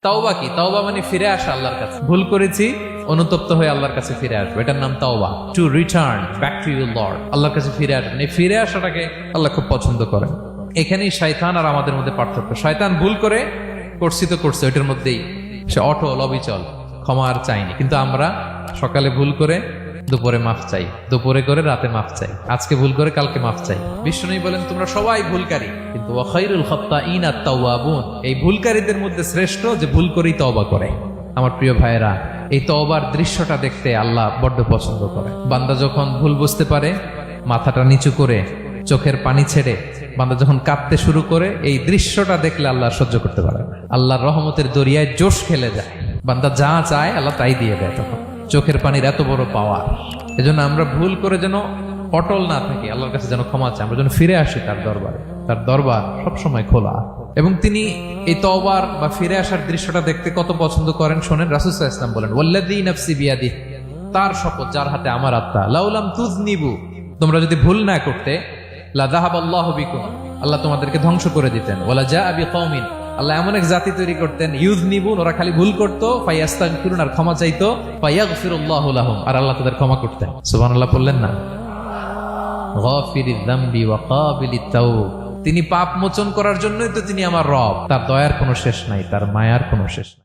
তাওবা কি? তাওবা মানে ফিরে আসা আল্লাহর কাছে। ভুল করেছি, অনুতপ্ত হয়ে আল্লাহর কাছে ফিরে আসবো, এটার নাম তাওবা। To return back to your Lord, আল্লাহর কাছে ফিরে আসবেন। এই ফিরে আসাটাকে আল্লাহ খুব পছন্দ করেন। এখানেই শয়তান আর আমাদের মধ্যে পার্থক্য। শয়তান ভুল করে করছি তো করছে, ওইটার মধ্যেই সে অটল অবিচল, ক্ষমা আর চাইনি। কিন্তু আমরা সকালে ভুল করে দুপুরে মাফ চাই, দুপুরে করে রাতে মাফ চাই, আজকে ভুল করে কালকে মাফ চাই। বিষ্ণু বলেন তোমরা সবাই ভুলকারী, কিন্তু ওয়া খায়রুল খাত্তাঈন আত-তাওয়াবুন, এই ভুলকারীদের মধ্যে শ্রেষ্ঠ যে ভুল করেই তওবা করে। আমার প্রিয় ভাইয়েরা, এই তওবার দৃশ্যটা দেখতে আল্লাহ বড্ড পছন্দ করে। বান্দা যখন ভুল বুঝতে পারে, মাথাটা নিচু করে চোখের পানি ছেড়ে বান্দা যখন কাঁদতে শুরু করে, এই দৃশ্যটা দেখলে আল্লাহ সহ্য করতে পারে না। আল্লাহর রহমতের দরিয়ায় জোশ খেলে যায়, বান্দা যা চায় আল্লাহ তাই দিয়ে দেয়। তখন চোখের পানির এত বড় পাওয়ার। এজন্য আমরা ভুল করে যেন অটল না থাকি, আল্লাহর কাছে যেন ক্ষমা চাই, আমরা যেন ফিরে আসি তার দরবারে। তার দরবার সবসময় খোলা, এবং তিনি এই তওবার বা ফিরে আসার দৃশ্যটা দেখতে কত পছন্দ করেন শোনেন। রাসূল সাল্লাল্লাহু আলাইহি ওয়াসাল্লাম বলেন, ওয়াল্লাযী নাফসি বিয়াদিহি, তার শপথ যার হাতে আমার আত্মা, লাউলাম তুযনিবু, তোমরা যদি ভুল না করতে, লা যাহাবাল্লাহু বিকুম, আল্লাহ তোমাদেরকে ধ্বংস করে দিতেন। ওয়ালা জাআ বিকওমিন, আল্লাহ এমন এক জাতি তৈরি করতেন, ইউযনিবুন, ওরা খালি ভুল করতো, ফায়াস্তাগফিরুন, আর ক্ষমা চাইতো, ফায়াগফিরুল্লাহু লাহুম, আর আল্লাহ তাদের ক্ষমা করতেন। সুবহানাল্লাহ বললেন না? গাফিরিয যামবি ওয়া কাবিলিত তাওব, তিনি পাপ মোচন করার জন্যই তো তিনি আমার রব। তার দয়ার কোনো শেষ নাই, তার মায়ার কোনো শেষ নাই।